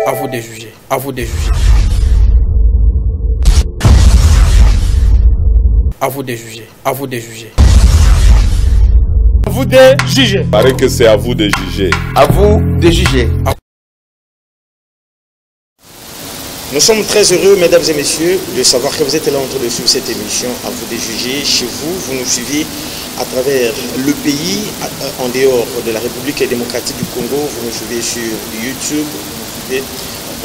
À vous de juger. À vous de juger. À vous de juger. À vous de juger. À vous de juger. Il paraît que c'est à vous de juger. À vous de juger. Nous sommes très heureux, mesdames et messieurs, de savoir que vous êtes là en train de suivre cette émission. À vous de juger. Chez vous, vous nous suivez à travers le pays, en dehors de la République démocratique du Congo. Vous nous suivez sur YouTube, vous nous suivez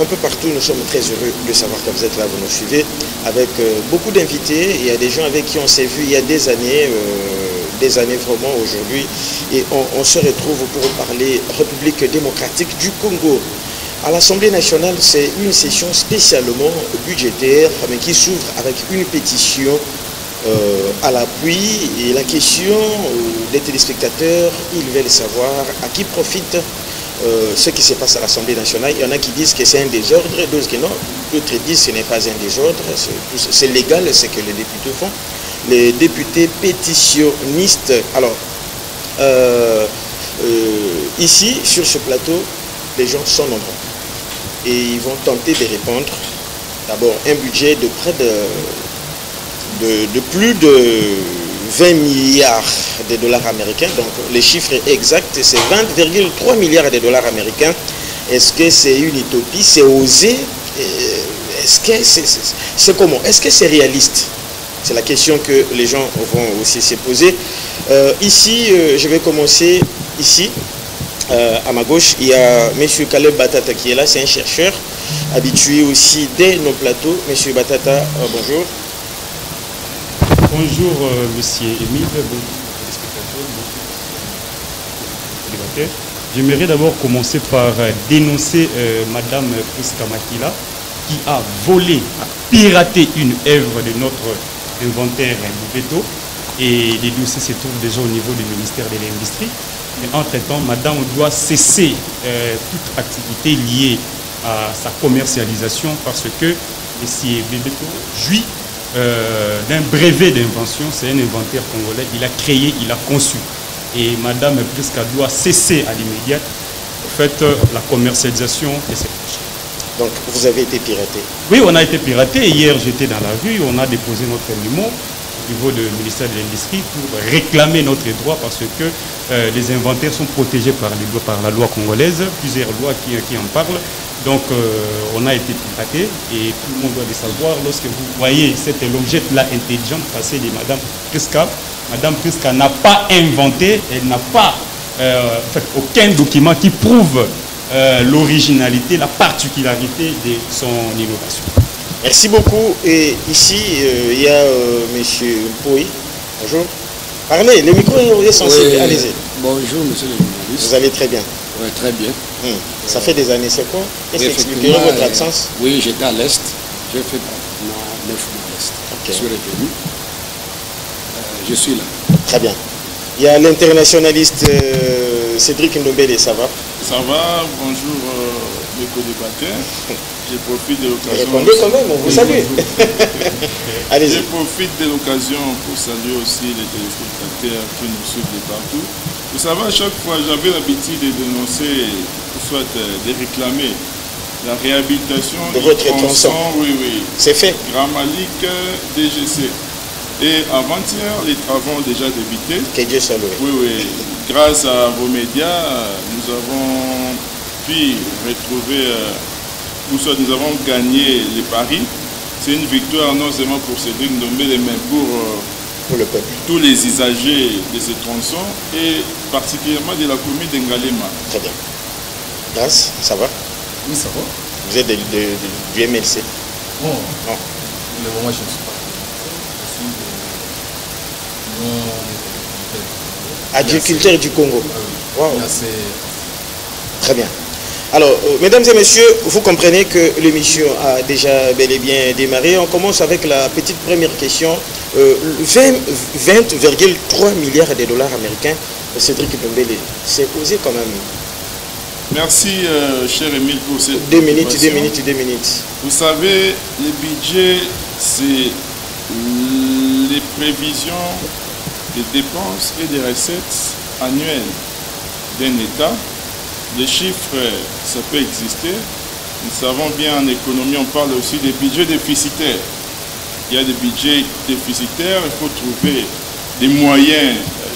un peu partout. Nous sommes très heureux de savoir que vous êtes là, vous nous suivez avec beaucoup d'invités. Il y a des gens avec qui on s'est vu il y a des années vraiment aujourd'hui. Et on se retrouve pour parler République démocratique du Congo. À l'Assemblée nationale, c'est une session spécialement budgétaire, mais qui s'ouvre avec une pétition à l'appui. Et la question des téléspectateurs, ils veulent savoir à qui profite ce qui se passe à l'Assemblée nationale. Il y en a qui disent que c'est un désordre, d'autres que non. D'autres disent que ce n'est pas un désordre, c'est légal, c'est que les députés font. Les députés pétitionnistes. Alors, ici, sur ce plateau, les gens sont nombreux. Et ils vont tenter de répondre. D'abord, un budget de près de plus de 20 milliards de dollars américains. Donc, les chiffres exacts, c'est 20,3 milliards de dollars américains. Est-ce que c'est une utopie? C'est osé? Est-ce que c'est comment? Est-ce que c'est réaliste? C'est la question que les gens vont aussi se poser. Ici, je vais commencer ici. À ma gauche, il y a M. Caleb Batata qui est là, c'est un chercheur habitué aussi dès nos plateaux. M. Batata, bonjour. Bonjour, monsieur Émile, bonjour téléspectateurs, bonjour. J'aimerais d'abord commencer par dénoncer Madame Priska Makila qui a volé, a piraté une œuvre de notre inventaire Boubeto et les dossiers se trouvent déjà au niveau du ministère de l'Industrie. Mais entre-temps, madame doit cesser toute activité liée à sa commercialisation parce que M. Boubeto jouit d'un brevet d'invention. C'est un inventaire congolais. Il a créé, il a conçu. Et madame Priska doit cesser à l'immédiat la commercialisation de ces projets. Donc, vous avez été piraté? Oui, on a été piraté. Hier, j'étais dans la rue. On a déposé notre numéro au niveau du ministère de l'Industrie pour réclamer notre droit parce que les inventaires sont protégés par la loi congolaise, plusieurs lois qui en parlent. Donc on a été piraté et tout le monde doit le savoir. Lorsque vous voyez cet objet-là intelligent passé de Madame Priska n'a pas inventé, elle n'a pas fait aucun document qui prouve l'originalité, la particularité de son innovation. Merci beaucoup. Et ici, il y a M. Pouy. Bonjour. Parlez, le micro est sensible. Oui, allez-y. Bonjour, monsieur le journaliste. Vous allez très bien? Oui, très bien. Ça fait des années, c'est quoi? Qu'est-ce qui expliquerait votre absence? Oui, j'étais à l'Est. J'ai fait pratiquement 9 mois à l'Est. Okay. Je suis revenu. Je suis là. Très bien. Il y a l'internationaliste Cédric Ndombele, ça va? Ça va, bonjour mes co-débatteurs. Je profite de l'occasion. Répondez quand même, on vous salue. Allez-y. Je profite de l'occasion pour saluer aussi les téléspectateurs qui nous suivent de partout. Vous savez, à chaque fois, j'avais l'habitude de dénoncer, soit de réclamer la réhabilitation de votre tronçon. Oui. C'est fait. Grand Malik, DGC. Et avant-hier, les travaux ont déjà débuté. Que Dieu soit loué. Oui. Grâce à vos médias, nous avons pu retrouver, nous avons gagné les paris. C'est une victoire non seulement pour Cédric Ndombele, mais pour le peuple. Tous les usagers de ce tronçon et particulièrement de la commune d'Ngalema. Très bien. Grâce, ça va? Oui, ça va. Vous êtes du MLC? Non. Non. Le moment, je ne suis pas. Agriculteur du Congo. Wow. Très bien. Alors, mesdames et messieurs, vous comprenez que l'émission a déjà bel et bien démarré. On commence avec la petite première question. 20,3 milliards de dollars américains, Cédric Ndombele, c'est osé quand même. Merci, cher Émile, pour cette 2 minutes. Vous savez, le budget, c'est les prévisions des dépenses et des recettes annuelles d'un État. Les chiffres, ça peut exister, Nous savons bien en économie, on parle aussi des budgets déficitaires. Il y a des budgets déficitaires, il faut trouver des moyens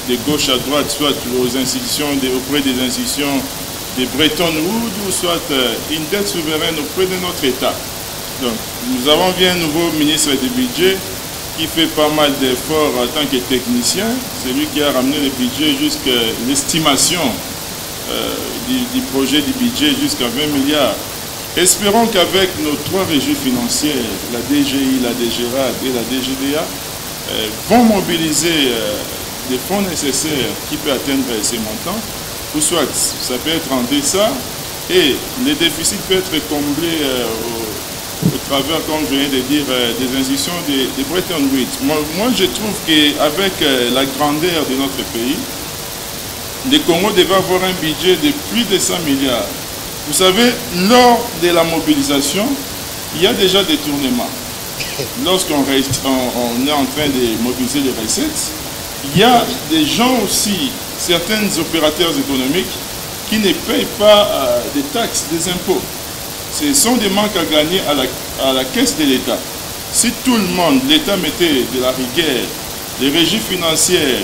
de gauche à droite, soit aux institutions, auprès des institutions de Bretton Woods, ou soit une dette souveraine auprès de notre État. Donc, nous avons bien un nouveau ministre du budget qui fait pas mal d'efforts en tant que technicien. C'est lui qui a ramené le budget jusqu'à l'estimation du projet du budget jusqu'à 20 milliards. Espérons qu'avec nos 3 régies financières, la DGI, la DGRAD et la DGDA, vont mobiliser des fonds nécessaires qui peuvent atteindre ces montants, ou soit ça peut être en deçà et les déficits peuvent être comblés au travers, comme je viens de dire, des institutions de Bretton Woods. Moi, je trouve qu'avec la grandeur de notre pays, le Congo devait avoir un budget de plus de 100 milliards. Vous savez, lors de la mobilisation, il y a déjà des tournements. Lorsqu'on est en train de mobiliser les recettes, il y a des gens aussi, certains opérateurs économiques, qui ne payent pas des taxes, des impôts. Ce sont des manques à gagner à la caisse de l'État. Si tout le monde, l'État mettait de la rigueur, les régies financières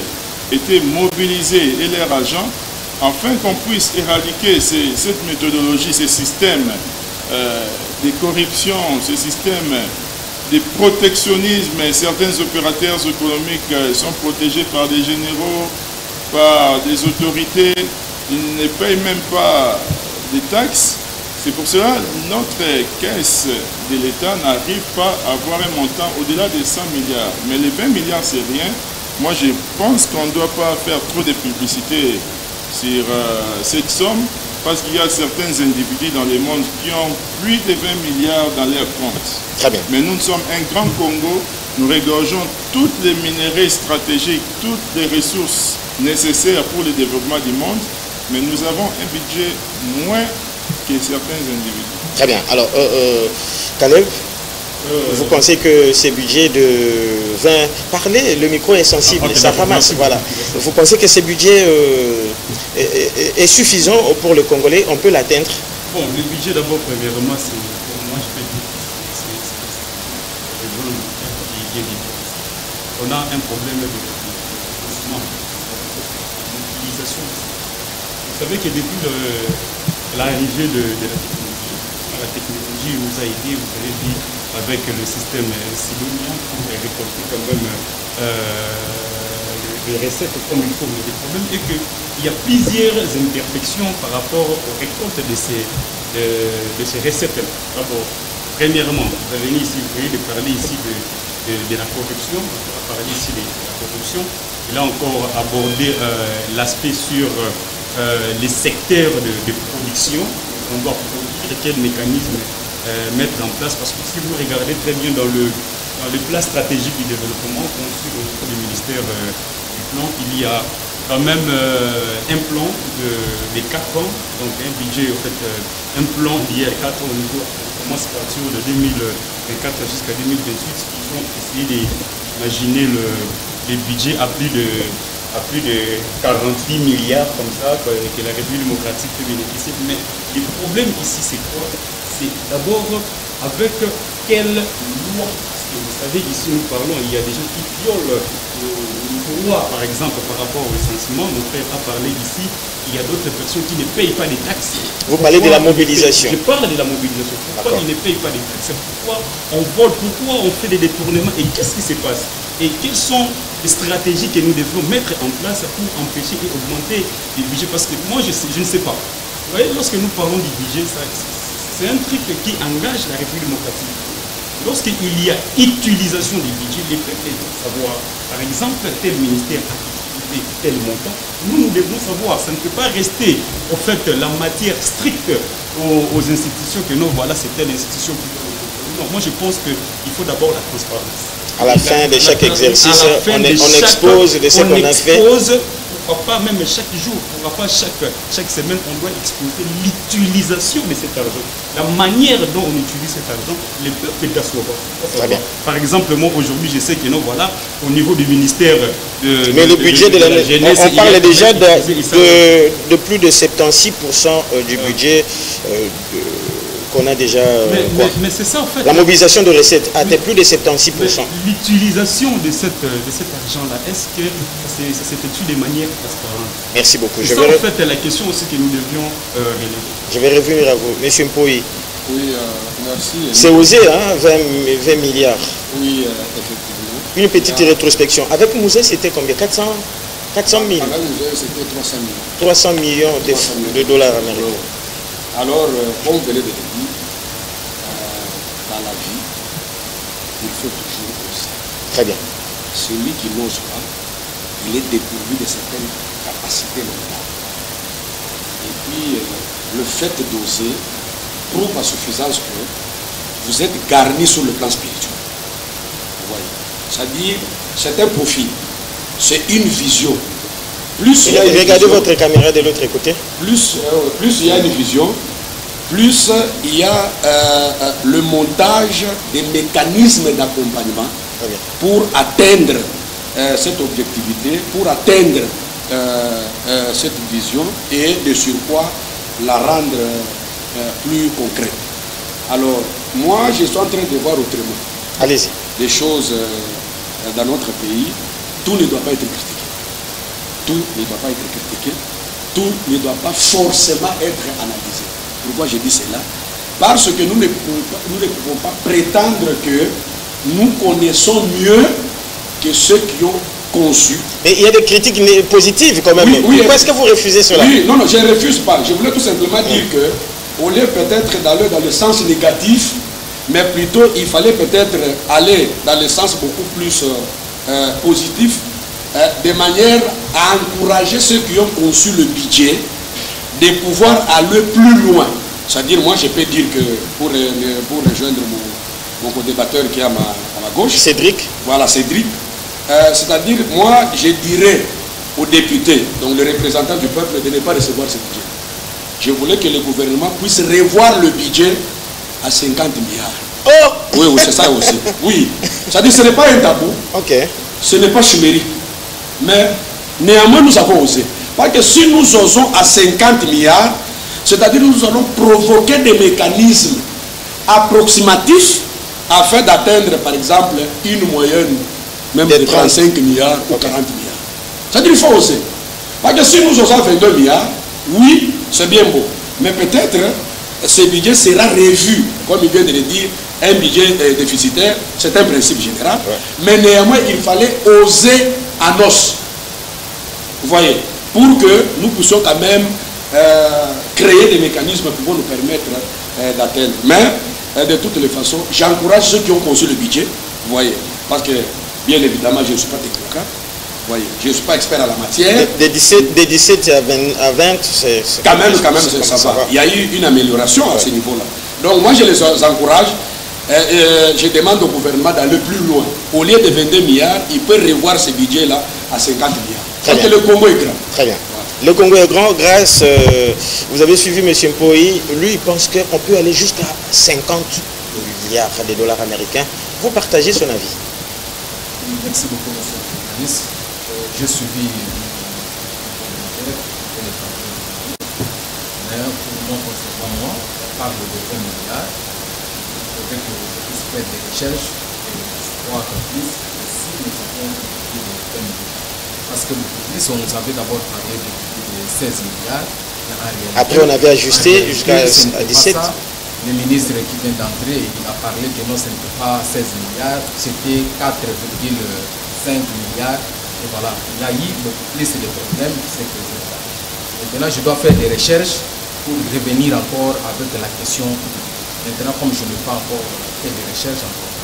étaient mobilisées et leurs agents, afin qu'on puisse éradiquer cette méthodologie, ces systèmes de corruption, ces systèmes de protectionnisme. Certains opérateurs économiques sont protégés par des généraux, par des autorités, ils ne payent même pas des taxes. C'est pour cela que notre caisse de l'État n'arrive pas à avoir un montant au-delà de 100 milliards. Mais les 20 milliards, c'est rien. Moi, je pense qu'on ne doit pas faire trop de publicité sur cette somme, parce qu'il y a certains individus dans le monde qui ont plus de 20 milliards dans leurs comptes. Très bien. Mais nous sommes un grand Congo, nous regorgeons toutes les minerais stratégiques, toutes les ressources nécessaires pour le développement du monde, mais nous avons un budget moins que certains individus. Très bien. Alors, Caleb, vous pensez que ces budgets de 20... Parlez, le micro est sensible, ça ramasse, voilà. Vous pensez que ces budgets est suffisant pour le Congolais, on peut l'atteindre? Bon, le budget d'abord, premièrement, c'est, pour moi, je peux dire, on a un problème de financement, d'utilisation. Vous savez que depuis l'arrivée de la technologie nous a aidé, vous avez dit, avec le système Sidonia pour récolter quand même les recettes comme il faut. Mais le problème est qu'il y a plusieurs imperfections par rapport aux récoltes de ces recettes-là. D'abord, premièrement, vous avez venu ici, vous voyez, de parler ici de la corruption. On va parler ici de la corruption. Il a encore abordé l'aspect sur les secteurs de production. On doit produire quel mécanisme mettre en place, parce que si vous regardez très bien dans le plan stratégique du développement conçu au niveau du ministère du plan, il y a quand même un plan de 4 ans, donc un budget, en fait, un plan lié à 4 ans au niveau, on commence à partir de 2024 jusqu'à 2028, ils ont essayé d'imaginer les budgets à plus de 48 milliards comme ça, que la République démocratique peut bénéficier. Mais le problème ici, c'est quoi? C'est d'abord avec quelle loi? Parce que vous savez, ici nous parlons, il y a des gens qui violent le droit, par exemple, par rapport au recensement. Mon frère a parlé ici, il y a d'autres personnes qui ne payent pas des taxes. Vous parlez de la mobilisation. Je parle de la mobilisation. Pourquoi ils ne payent pas des taxes? Pourquoi on vole? Pourquoi on fait des détournements? Et qu'est-ce qui se passe? Et quelles sont les stratégies que nous devons mettre en place pour empêcher et augmenter les budgets? Parce que moi, je ne sais pas. Vous voyez, lorsque nous parlons du budget, c'est un truc qui engage la République démocratique. Lorsqu'il y a utilisation du budget, les peuples doivent savoir, par exemple, tel ministère a utilisé tel montant. Nous devons savoir, ça ne peut pas rester, au fait, la matière stricte aux institutions que non, voilà, c'est telle institution qui doit. Non, moi, je pense qu'il faut d'abord la transparence. À la fin de chaque exercice, on expose de ce qu'on a fait. Pourquoi pas même chaque jour, pourquoi pas chaque semaine, on doit exposer l'utilisation de cet argent. La manière dont on utilise cet argent, les peuples doivent savoir. Par exemple, moi aujourd'hui, je sais que non, voilà, au niveau du ministère mais le budget de la jeunesse, on parle déjà de plus de 76% du budget qu'on a déjà... mais c'est ça en fait. La mobilisation de recettes atteint plus de 76%. L'utilisation de cet argent-là, est-ce que ça s'effectue de manière transparente? Merci beaucoup. C'est ça en fait la question aussi que nous devions relever. Je vais revenir à vous. Monsieur Mpoyi. Oui, merci. C'est osé, hein, 20 milliards. Oui, effectivement. Une petite rétrospection. Avec Mouzé, c'était combien? 400 000. Avec Mouzé, c'était 300 millions. 300 millions de dollars américains. Alors, comme vous venez de le dire, dans la vie, il faut toujours oser. Très bien. Celui qui n'ose pas, il est dépourvu de certaines capacités mentales. Et puis, le fait d'oser prouve à suffisance que vous êtes garni sur le plan spirituel. Vous voyez. C'est-à-dire, c'est un profil, c'est une vision. Plus il y a une regardez vision, votre caméra de l'autre côté. Plus il y a une vision, plus il y a le montage des mécanismes d'accompagnement pour atteindre cette objectivité, pour atteindre cette vision et de surcroît la rendre plus concrète. Alors, moi, je suis en train de voir autrement. Allez-y. Des choses dans notre pays, tout ne doit pas être critiqué. Tout ne doit pas être critiqué. Tout ne doit pas forcément être analysé. Pourquoi je dis cela? Parce que nous ne pouvons pas prétendre que nous connaissons mieux que ceux qui ont conçu. Mais il y a des critiques positives quand même. Oui, pourquoi est-ce que vous refusez cela? Oui, non, je ne refuse pas. Je voulais tout simplement dire que, au lieu peut-être d'aller dans le sens négatif, mais plutôt il fallait peut-être aller dans le sens beaucoup plus positif, de manière à encourager ceux qui ont conçu le budget de pouvoir aller plus loin. C'est-à-dire, moi je peux dire que pour rejoindre mon co-débatteur qui est à ma gauche, Cédric. Voilà, Cédric. C'est-à-dire, moi je dirais aux députés, donc les représentants du peuple, de ne pas recevoir ce budget. Je voulais que le gouvernement puisse revoir le budget à 50 milliards. Oh! Oui, c'est ça aussi. Oui. C'est-à-dire, ce n'est pas un tabou. Ok. Ce n'est pas chimérique. Mais néanmoins, nous avons osé. Parce que si nous osons à 50 milliards, c'est-à-dire nous allons provoquer des mécanismes approximatifs afin d'atteindre, par exemple, une moyenne même de 35 milliards ou 40 milliards. C'est-à-dire qu'il faut oser. Parce que si nous osons 22 milliards, oui, c'est bien beau. Mais peut-être, ce budget sera revu, comme il vient de le dire, un budget déficitaire, c'est un principe général. Ouais. Mais néanmoins, il fallait oser à nos. Vous voyez, pour que nous puissions quand même créer des mécanismes qui vont nous permettre d'atteindre. Mais, de toutes les façons, j'encourage ceux qui ont conçu le budget, vous voyez, parce que, bien évidemment, je ne suis pas technocrate. Vous voyez, je ne suis pas expert à la matière. Des 17 à 20, c'est... Quand même, ça va. Il y a eu une amélioration à ce niveau-là. Donc, moi, je les encourage. Je demande au gouvernement d'aller plus loin. Au lieu de 22 milliards, il peut revoir ce budget-là à 50 milliards. Parce que le Congo est grand. Très bien. Voilà. Le Congo est grand grâce... vous avez suivi M. Mpoyi. Lui, il pense qu'on peut aller jusqu'à 50 milliards de dollars américains. Vous partagez son avis? Merci beaucoup, M. le journaliste. J'ai suivi mais pour moi, concernant moi, on parle de 20 milliards. Il faudrait que je puisse faire des recherches et voir en plus si nous avons un budget de 20 milliards. Parce que le budget, on nous avait d'abord parlé de 16 milliards. Après, on avait ajusté jusqu'à 17. Le ministre qui vient d'entrer, il a parlé que non, ce n'était pas 16 milliards, c'était 4,5 milliards. Et voilà, il y a eu beaucoup plus de problèmes, c'est que ça. Maintenant, je dois faire des recherches pour revenir encore avec la question. Maintenant, comme je n'ai pas encore fait des recherches encore.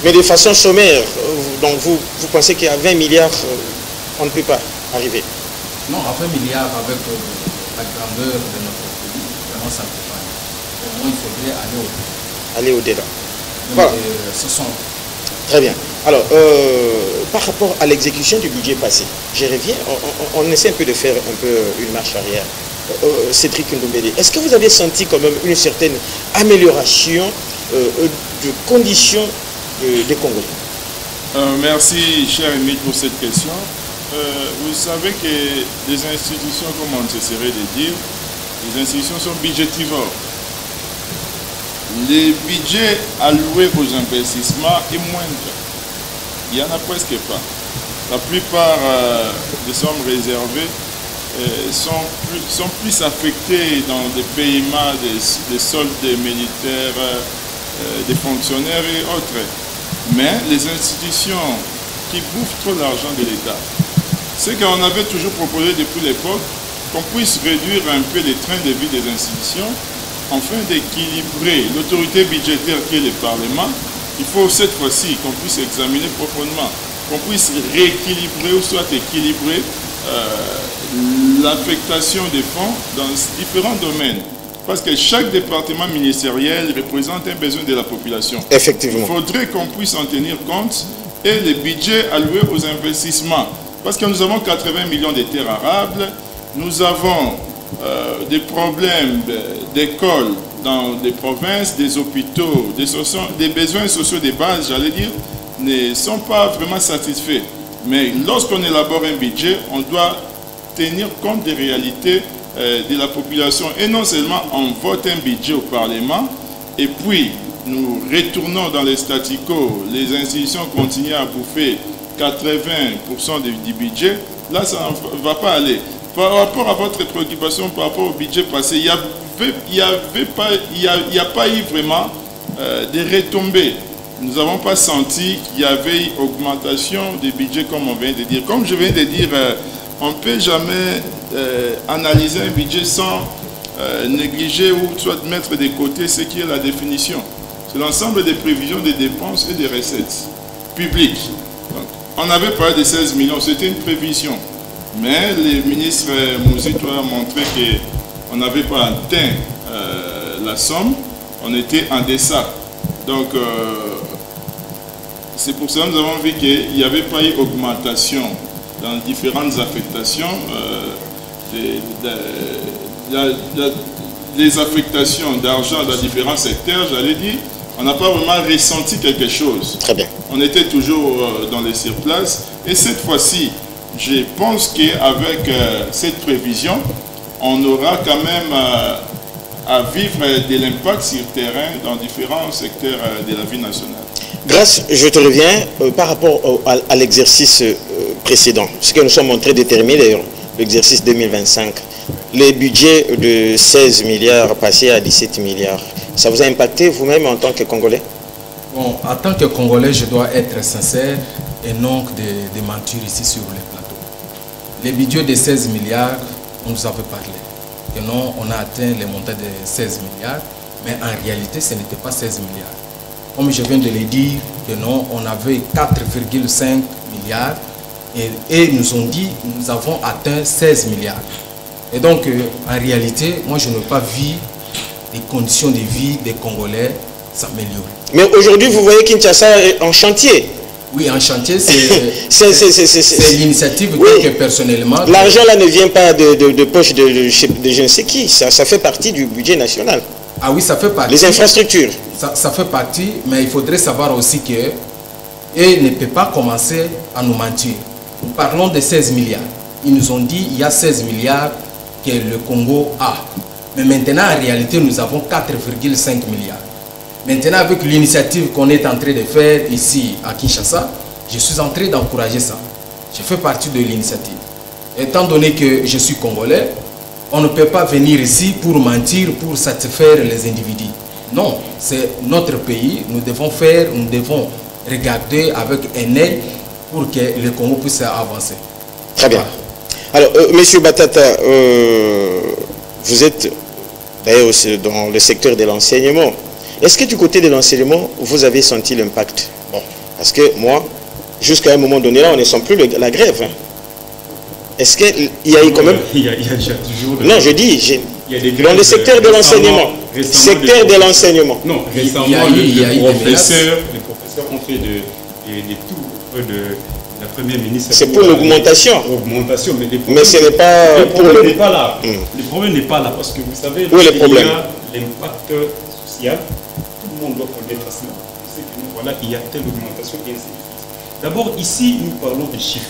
Mais de façon sommaire, donc vous pensez qu'à 20 milliards, on ne peut pas arriver? Non, à 20 milliards avec la grandeur de notre pays, vraiment ça ne peut pas. Au moins, il faudrait aller au-delà. Aller au-delà. Voilà. Ce sont... Très bien. Alors, par rapport à l'exécution du budget passé, je reviens, on essaie un peu de faire un peu une marche arrière. Cédric Ndombele, est-ce que vous avez senti quand même une certaine amélioration de conditions des Congolais? Merci, cher Emile, pour cette question. Vous savez que les institutions, comme on se serait de dire, les institutions sont budgétivores. le budget alloué aux investissements est moindre. Il n'y en a presque pas. La plupart des sommes réservées sont plus affectées dans des paiements des soldes militaires, des fonctionnaires et autres. Mais les institutions qui bouffent trop l'argent de l'État, c'est qu'on avait toujours proposé depuis l'époque qu'on puisse réduire un peu les trains de vie des institutions afin d'équilibrer l'autorité budgétaire qui est le Parlement. Il faut cette fois-ci qu'on puisse examiner profondément, qu'on puisse rééquilibrer ou soit équilibrer l'affectation des fonds dans différents domaines. Parce que chaque département ministériel représente un besoin de la population. Effectivement. Il faudrait qu'on puisse en tenir compte et le budget alloué aux investissements. Parce que nous avons 80 millions de terres arables, nous avons des problèmes d'écoles dans des provinces, des hôpitaux, des besoins sociaux de base, j'allais dire, ne sont pas vraiment satisfaits. Mais lorsqu'on élabore un budget, on doit tenir compte des réalités de la population. Et non seulement on vote un budget au Parlement, et puis nous retournons dans les statu quo, les institutions continuent à bouffer 80% du budget, là ça ne va pas aller. Par rapport à votre préoccupation, par rapport au budget passé, il n'y a pas eu vraiment de retombées. Nous n'avons pas senti qu'il y avait une augmentation du budget comme on vient de dire. Comme je viens de dire, on ne peut jamais analyser un budget sans négliger ou soit mettre de côté ce qui est la définition. C'est l'ensemble des prévisions des dépenses et des recettes publiques. Donc, on avait parlé de 16 millions, c'était une prévision. Mais le ministre Mouzito a montré qu'on n'avait pas atteint la somme, on était en deçà. Donc, c'est pour ça que nous avons vu qu'il n'y avait pas eu d'augmentation dans différentes affectations, les affectations d'argent dans différents secteurs, j'allais dire, on n'a pas vraiment ressenti quelque chose. Très bien. On était toujours dans les surplaces. Et cette fois-ci, je pense qu'avec cette prévision, on aura quand même à vivre de l'impact sur le terrain dans différents secteurs de la vie nationale. Grâce, je te reviens par rapport à l'exercice précédent, ce que nous sommes en train de déterminer d'ailleurs, l'exercice 2025. Les budgets de 16 milliards passés à 17 milliards, ça vous a impacté vous-même en tant que Congolais? Bon, en tant que Congolais, je dois être sincère et non de mentir ici sur le plateau. Les budgets de 16 milliards, on nous avait parlé. Que non, on a atteint les montants de 16 milliards, mais en réalité, ce n'était pas 16 milliards. Comme je viens de le dire, que non, on avait 4,5 milliards et nous ont dit nous avons atteint 16 milliards. Et donc, en réalité, moi, je n'ai pas vu les conditions de vie des Congolais s'améliorer. Mais aujourd'hui, vous voyez Kinshasa est en chantier. Oui, en chantier, c'est l'initiative que personnellement... L'argent là ne vient pas de poche de je ne sais qui, ça fait partie du budget national. Ah oui, ça fait partie. Les infrastructures. Ça fait partie, mais il faudrait savoir aussi que et ne peut pas commencer à nous mentir. Nous parlons de 16 milliards. Ils nous ont dit qu'il y a 16 milliards que le Congo a. Mais maintenant, en réalité, nous avons 4,5 milliards. Maintenant, avec l'initiative qu'on est en train de faire ici à Kinshasa, je suis en train d'encourager ça. Je fais partie de l'initiative. Étant donné que je suis Congolais, on ne peut pas venir ici pour mentir, pour satisfaire les individus. Non, c'est notre pays. Nous devons regarder avec un œil pour que le Congo puisse avancer. Très bien. Alors, Monsieur Batata, vous êtes d'ailleurs dans le secteur de l'enseignement. Est-ce que du côté de l'enseignement, vous avez senti l'impact? Bon, parce que moi, jusqu'à un moment donné, là, on ne sent plus la grève. Hein. Est-ce qu'il y a eu quand même... Il y a déjà toujours... Non, je dis, dans le secteur de l'enseignement. Secteur de l'enseignement. Non, récemment, les professeurs ont fait des tours auprès de la première ministre. C'est pour l'augmentation. Mais ce n'est pas pour le... n'est pas là. Le problème n'est pas là parce que vous savez, oui, il y a l'impact social. Tout le monde doit connaître cela. C'est que voilà, il y a telle augmentation et ainsi de suite. D'abord, ici, nous parlons de chiffres.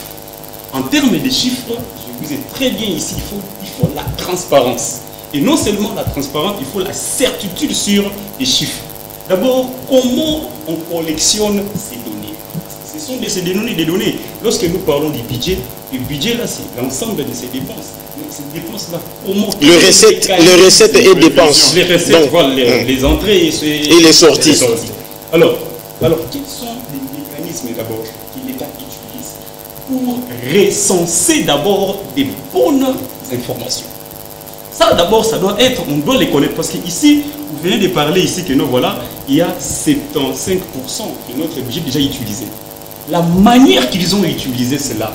En termes de chiffres, je vous ai très bien ici, il faut la transparence. Et non seulement la transparence, il faut la certitude sur les chiffres. D'abord, comment on collectionne ces données? Ce sont des données. Lorsque nous parlons du budget, le budget là, c'est l'ensemble de ces dépenses. Donc, ces dépenses-là, comment... Les recettes et dépenses. Les recettes, donc, voilà, les entrées et les sorties. Alors, quels sont les mécanismes d'abord que l'État utilise pour recenser d'abord des bonnes informations? Ça d'abord, ça doit être, on doit les connaître parce qu'ici, vous venez de parler ici que nous voilà, il y a 75% de notre budget déjà utilisé. La manière qu'ils ont utilisé cela,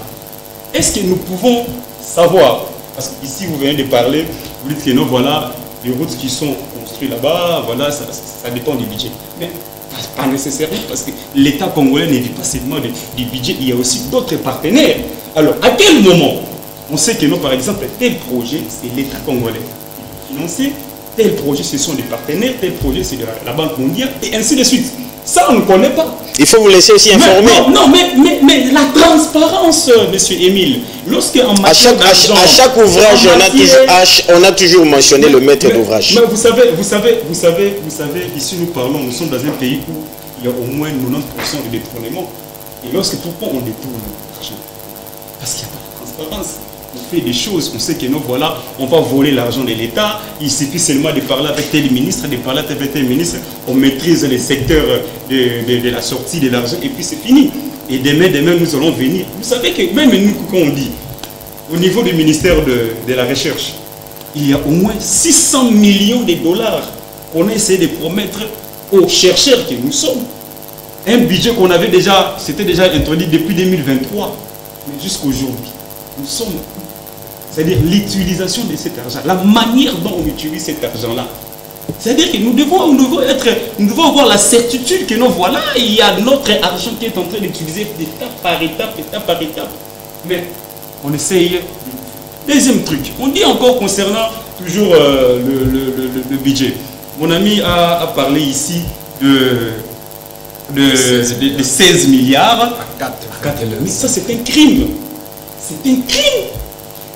est-ce que nous pouvons savoir? Parce qu'ici, vous venez de parler, vous dites que nous voilà, les routes qui sont construites là-bas, voilà, ça dépend du budget. Mais pas nécessairement parce que l'État congolais ne vit pas seulement du budget, il y a aussi d'autres partenaires. Alors, à quel moment on sait que nous, par exemple, tel projet, c'est l'État congolais qui financé, tel projet, ce sont des partenaires, tel projet, c'est de la Banque mondiale, et ainsi de suite. Ça, on ne connaît pas. Il faut vous laisser aussi informer. Mais la transparence, monsieur Émile, lorsque en matière d'argent... À chaque ouvrage, on a toujours mentionné le maître d'ouvrage. Mais vous savez, ici nous parlons, nous sommes dans un pays où il y a au moins 90% de détournement. Et pourquoi on détourne l'argent? Parce qu'il n'y a pas de transparence. On fait des choses, on sait que nous, voilà, on va voler l'argent de l'État, il suffit seulement de parler avec tel ministre, de parler avec tel ministre, on maîtrise les secteurs de la sortie de l'argent et puis c'est fini. Et demain, nous allons venir. Vous savez que même nous, quand on dit, au niveau du ministère de la Recherche, il y a au moins 600 millions de dollars qu'on a essayé de promettre aux chercheurs que nous sommes. Un budget qu'on avait déjà, c'était déjà introduit depuis 2023, mais jusqu'aujourd'hui. Nous sommes, c'est-à-dire l'utilisation de cet argent, la manière dont on utilise cet argent-là. C'est-à-dire que nous devons avoir la certitude que nous voilà, il y a notre argent qui est en train d'utiliser étape par étape. Mais on essaye. Deuxième truc, on dit encore concernant toujours le budget. Mon ami a parlé ici de 16 milliards à 4. Mais ça, c'est un crime. C'est un crime.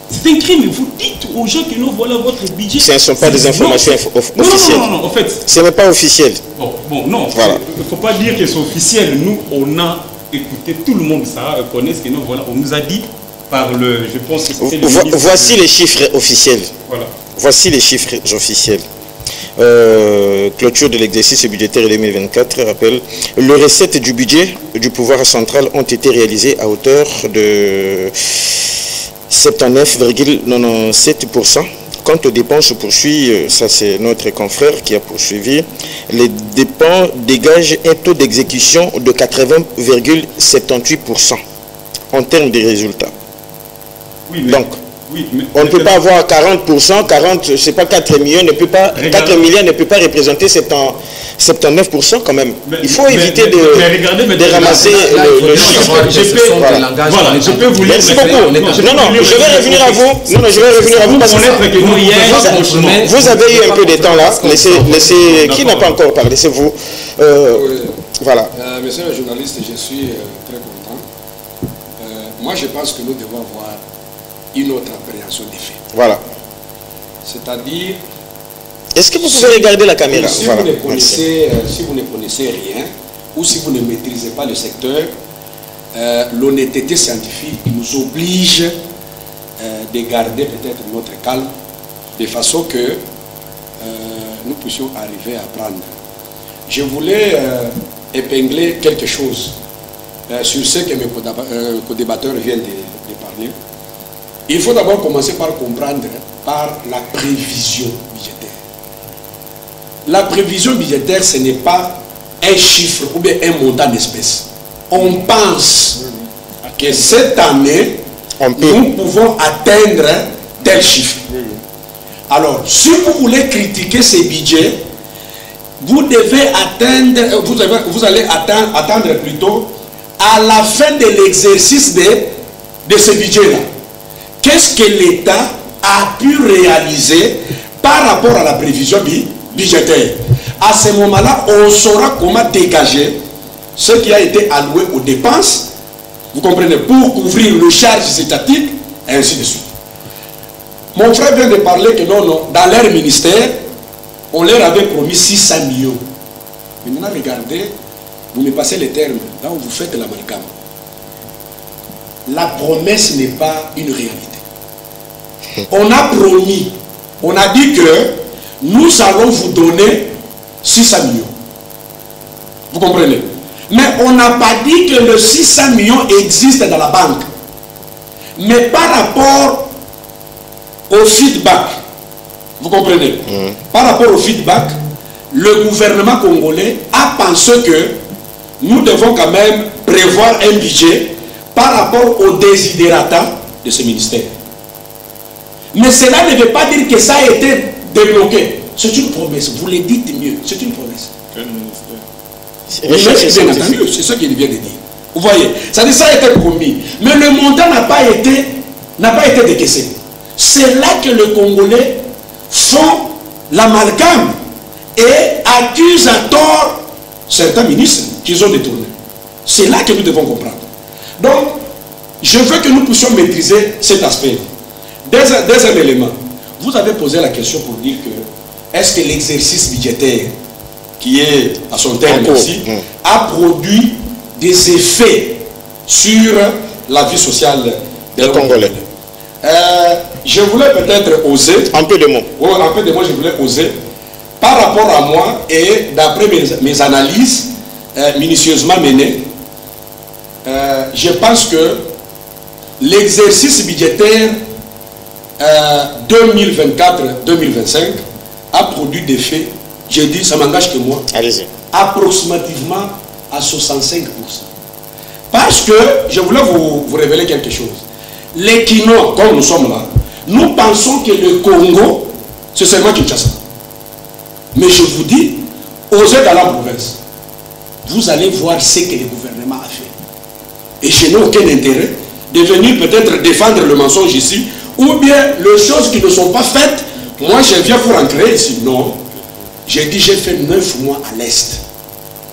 C'est un crime. Vous dites aux gens que nous voilà votre budget. Ce ne sont pas des informations officielles. Non, en fait. Ce n'est pas officiel. Bon, non. Voilà. Il ne faut pas dire que c'est officiel. Nous, on a écouté, tout le monde ça, connaît ce que nous voilà. On nous a dit par je pense que c'était le ministre. Voici les chiffres officiels. Voilà. Voici les chiffres officiels. Clôture de l'exercice budgétaire 2024 rappelle, les recettes du budget du pouvoir central ont été réalisées à hauteur de 79,97%. Quant aux dépenses, poursuit, ça c'est notre confrère qui a poursuivi, les dépenses dégagent un taux d'exécution de 80,78% en termes de résultats. Oui, mais... Donc, on ne peut pas avoir 40%, 40, c'est pas 4 millions, 4 milliards ne peut pas représenter 79% quand même. Il faut éviter de ramasser le chiffre. Je peux vous lire. Merci beaucoup. Non, je vais revenir à vous. Parce que vous avez eu un peu de temps là. Laissez, qui n'a pas encore parlé? C'est vous. Voilà. Monsieur le journaliste, je suis très content. Moi, je pense que nous devons avoir une autre appréhension des faits. Voilà. C'est-à-dire... Est-ce que vous pouvez regarder la caméra? Si, voilà. vous ne connaissez rien, ou si vous ne maîtrisez pas le secteur, l'honnêteté scientifique nous oblige de garder peut-être notre calme, de façon que nous puissions arriver à prendre. Je voulais épingler quelque chose sur ce que mes co-débatteurs viennent de parler. Il faut d'abord commencer par comprendre par la prévision budgétaire. La prévision budgétaire, ce n'est pas un chiffre ou bien un montant d'espèces. On pense que cette année, nous pouvons atteindre tel chiffre. Alors, si vous voulez critiquer ces budgets, vous devez atteindre, vous allez attendre plutôt à la fin de l'exercice de ce budget-là. Qu'est-ce que l'État a pu réaliser par rapport à la prévision budgétaire? À ce moment-là, on saura comment dégager ce qui a été alloué aux dépenses, vous comprenez, pour couvrir le charge étatique, et ainsi de suite. Mon frère vient de parler que non, dans leur ministère, on leur avait promis 600 millions. Mais maintenant, regardez, vous me passez les termes, là où vous faites l'amalgame. La promesse n'est pas une réalité. On a promis, on a dit que nous allons vous donner 600 millions. Vous comprenez? Mais on n'a pas dit que le 600 millions existe dans la banque. Mais par rapport au feedback, vous comprenez? Par rapport au feedback, le gouvernement congolais a pensé que nous devons quand même prévoir un budget par rapport au desiderata de ce ministère. Mais cela ne veut pas dire que ça a été débloqué. C'est une promesse. Vous le dites mieux. C'est une promesse. Quel ministère? Bien entendu, c'est ce qu'il vient de dire. Vous voyez, ça a été promis. Mais le montant n'a pas été décaissé. C'est là que les Congolais font l'amalgame et accusent à tort certains ministres qu'ils ont détournés. C'est là que nous devons comprendre. Donc, je veux que nous puissions maîtriser cet aspect. Deuxième élément, vous avez posé la question pour dire que est-ce que l'exercice budgétaire qui est à son terme ici a produit des effets sur la vie sociale des Congolais. Je voulais peut-être oser. Un peu de mots. Oui, un peu de mots, je voulais oser. Par rapport à moi et d'après mes analyses minutieusement menées, je pense que l'exercice budgétaire 2024-2025 a produit des faits, je dis, ça m'engage que moi, approximativement à 65%. Parce que, je voulais vous révéler quelque chose. Les Quinois, comme nous sommes là, nous pensons que le Congo, c'est seulement Kinshasa. Mais je vous dis, osez dans la province, vous allez voir ce que le gouvernement a fait. Et je n'ai aucun intérêt de venir peut-être défendre le mensonge ici, ou bien les choses qui ne sont pas faites, moi je viens pour en créer ici. Non. J'ai dit, j'ai fait 9 mois à l'Est.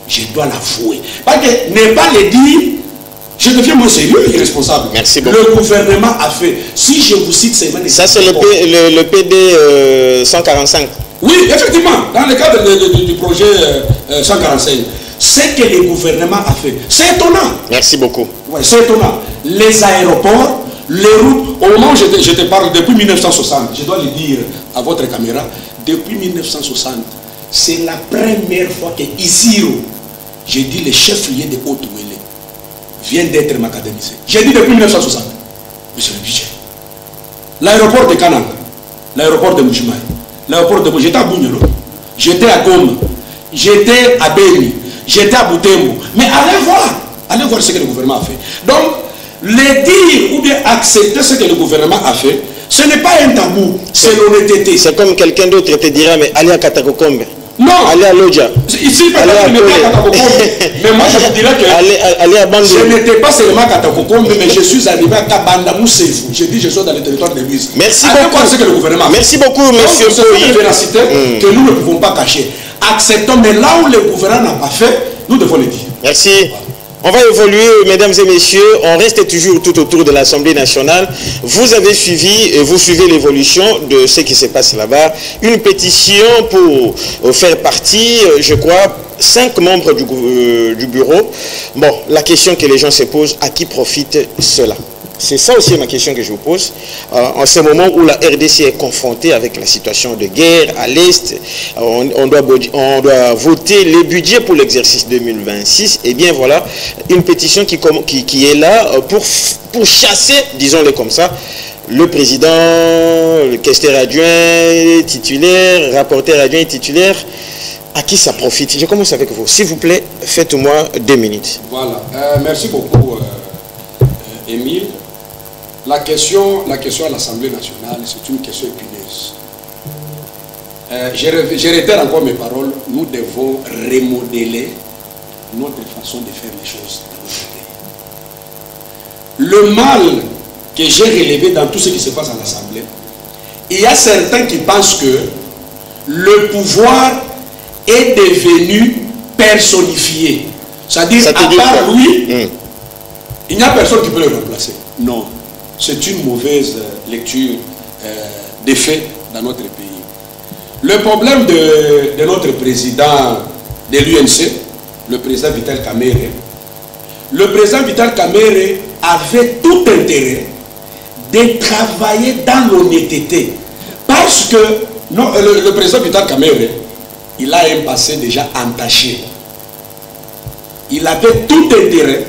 Je dois l'avouer. Parce que ne pas le dire, je deviens moins sérieux et responsable. Merci beaucoup. Le gouvernement a fait. Si je vous cite ces manières. Ça, c'est le PD 145. Oui, effectivement, dans le cadre du projet 145. Ce que le gouvernement a fait, c'est étonnant. Merci beaucoup. Ouais, c'est étonnant. Les aéroports, les routes, au moment où je te parle, depuis 1960, je dois le dire à votre caméra, depuis 1960, c'est la première fois que Isiro, j'ai dit le chef-lieu de Haute-Ouélé, vient d'être macadamisé. J'ai dit depuis 1960. Mais c'est le budget. L'aéroport de Kananga, l'aéroport de Mouchimaï, l'aéroport de... J'étais à Bougnolo, j'étais à Goma, j'étais à Beni, j'étais à Boutembo. Mais allez voir ce que le gouvernement a fait. Donc, le dire ou bien accepter ce que le gouvernement a fait, ce n'est pas un tabou, c'est l'honnêteté. C'est comme quelqu'un d'autre te dira, mais allez à Katakokombe. Non. Allez à Lodja. Ici, peut-être qu'il n'était pas à Katakokombe. Mais moi, je vous dirais que allez à Bandou. Je n'étais pas seulement à Katakokombe, mais je suis arrivé à Kabanda Moussefou. J'ai dit, je suis dans le territoire de l'Église. Merci beaucoup. Ce que le gouvernement a fait. Merci beaucoup, monsieur Poyi. C'est une véracité que nous ne pouvons pas cacher. Acceptons, mais là où le gouvernement n'a pas fait, nous devons le dire. Merci. On va évoluer, mesdames et messieurs. On reste toujours tout autour de l'Assemblée nationale. Vous avez suivi et vous suivez l'évolution de ce qui se passe là-bas. Une pétition pour faire partie, je crois, 5 membres du bureau. Bon, la question que les gens se posent, à qui profite cela? C'est ça aussi ma question que je vous pose. En ce moment où la RDC est confrontée avec la situation de guerre à l'Est, on doit voter les budgets pour l'exercice 2026. Et bien voilà, une pétition qui est là pour chasser, disons-le comme ça, le président, le questeur adjoint titulaire, rapporteur adjoint titulaire. À qui ça profite? Je commence avec vous. S'il vous plaît, faites-moi 2 minutes. Voilà. Merci beaucoup, Émile. La question à l'Assemblée nationale, c'est une question épineuse. Je réitère encore mes paroles. Nous devons remodeler notre façon de faire les choses dans notre pays. Le mal que j'ai relevé dans tout ce qui se passe à l'Assemblée, il y a certains qui pensent que le pouvoir est devenu personnifié. C'est-à-dire, à part lui, il n'y a personne qui peut le remplacer. Non. C'est une mauvaise lecture des faits dans notre pays. Le problème de notre président de l'UNC, le président Vital Kamerhe. Le président Vital Kamerhe avait tout intérêt de travailler dans l'honnêteté. Parce que non, le président Vital Kamerhe, il a un passé déjà entaché. Il avait tout intérêt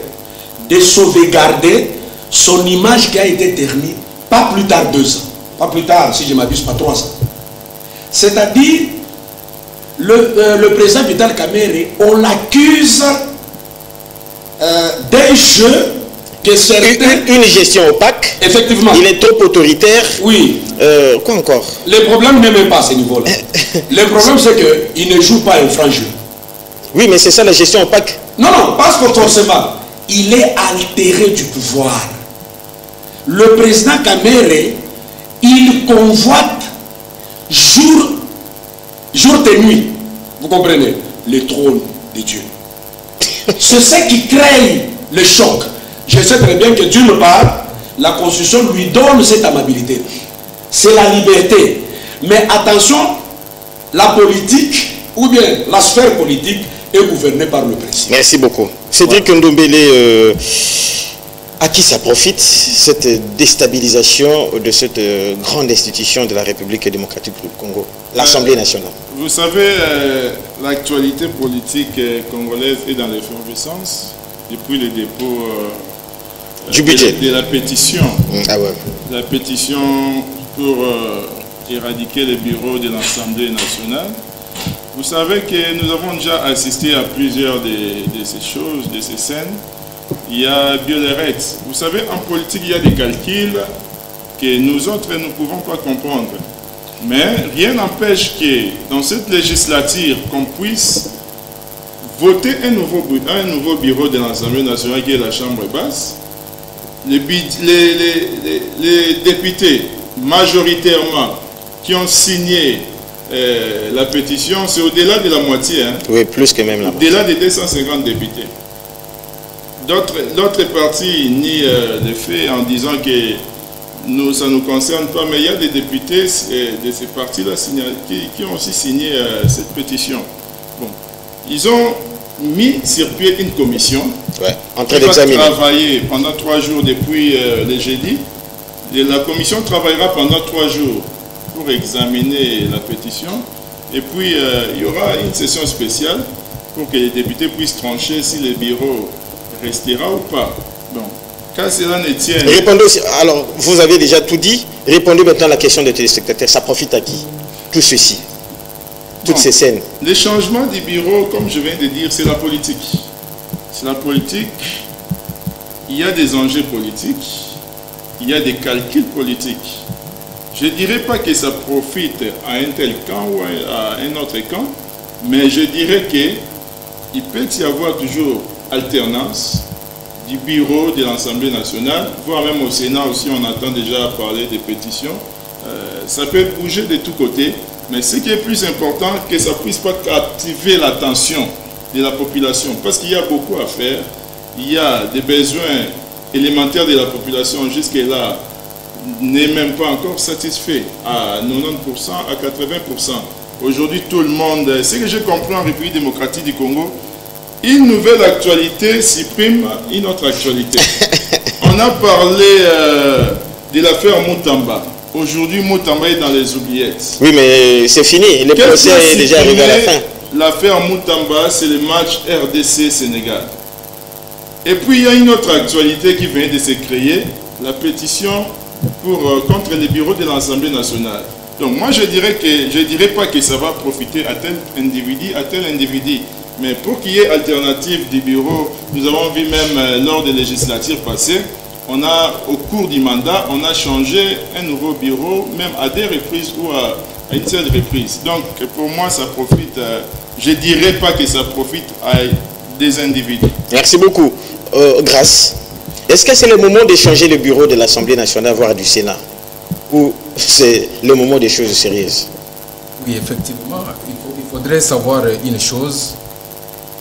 de sauvegarder son image qui a été ternie pas plus tard 2 ans. Pas plus tard, si je ne m'abuse pas, 3 ans. C'est-à-dire, le président Vital Kamerhe, on l'accuse d'un jeu que certains... Une gestion opaque. Effectivement. Il est trop autoritaire. Oui. Quoi encore? Le problème n'est même pas à ce niveau-là. Le problème, c'est qu'il ne joue pas un franc jeu. Oui, mais c'est ça la gestion opaque. Non, non, parce que forcément, il est altéré du pouvoir. Le président Kamerhe, il convoite jour et nuit, vous comprenez, le trône de Dieu. C'est ce qui crée le choc. Je sais très bien que d'une part, la Constitution lui donne cette amabilité. C'est la liberté. Mais attention, la politique, ou bien la sphère politique, est gouvernée par le président. Merci beaucoup. Cédric Ndombele, à qui ça profite, cette déstabilisation de cette grande institution de la République démocratique du Congo, l'Assemblée nationale? Vous savez, l'actualité politique congolaise est dans l'effervescence depuis le dépôt du budget de la pétition. Ah ouais. La pétition pour éradiquer les bureaux de l'Assemblée nationale. Vous savez que nous avons déjà assisté à plusieurs de ces choses, de ces scènes. Il y a Bioleret. Vous savez, en politique, il y a des calculs que nous autres ne pouvons pas comprendre. Mais rien n'empêche que dans cette législature, qu'on puisse voter un nouveau bureau de l'Assemblée nationale qui est la Chambre basse. Les députés, majoritairement, qui ont signé la pétition, c'est au-delà de la moitié. Hein. Oui, plus que même la moitié. Au-delà de 250 députés. D'autres partis nient les faits en disant que ça ne nous concerne pas, mais il y a des députés de ces partis-là qui ont aussi signé cette pétition. Bon. Ils ont mis sur pied une commission qui va travailler pendant 3 jours depuis le jeudi. Et la commission travaillera pendant 3 jours pour examiner la pétition. Et puis, il y aura une session spéciale pour que les députés puissent trancher si le bureau restera ou pas. Donc, quand cela ne tient... Répondez aussi, alors, vous avez déjà tout dit. Répondez maintenant à la question des téléspectateurs. Ça profite à qui? Tout ceci. Toutes ces scènes. Les changements du bureau, comme je viens de dire, c'est la politique. C'est la politique. Il y a des enjeux politiques. Il y a des calculs politiques. Je ne dirais pas que ça profite à un tel camp ou à un autre camp, mais je dirais qu'il peut y avoir toujours alternance du bureau de l'Assemblée nationale, voire même au Sénat aussi, on entend déjà parler des pétitions. Ça peut bouger de tous côtés, mais ce qui est plus important, que ça ne puisse pas captiver l'attention de la population, parce qu'il y a beaucoup à faire. Il y a des besoins élémentaires de la population jusque-là n'est même pas encore satisfait à 90%, à 80%. Aujourd'hui, tout le monde, ce que je comprends en République démocratique du Congo, une nouvelle actualité supprime une autre actualité. On a parlé de l'affaire Moutamba. Aujourd'hui, Moutamba est dans les oubliettes. Oui, mais c'est fini. Le procès est déjà arrivé à la fin. L'affaire Moutamba, c'est le match RDC-Sénégal. Et puis, il y a une autre actualité qui vient de se créer, la pétition contre les bureaux de l'Assemblée nationale. Donc, moi, je dirais pas que ça va profiter à tel individu, mais pour qu'il y ait alternative du bureau, nous avons vu même lors des législatures passées, au cours du mandat, on a changé un nouveau bureau, même à des reprises ou à une seule reprise. Donc, pour moi, ça profite, je ne dirais pas que ça profite à des individus. Merci beaucoup. Grâce. Est-ce que c'est le moment de changer le bureau de l'Assemblée nationale, voire du Sénat? Ou c'est le moment des choses sérieuses? Oui, effectivement. Il faudrait savoir une chose.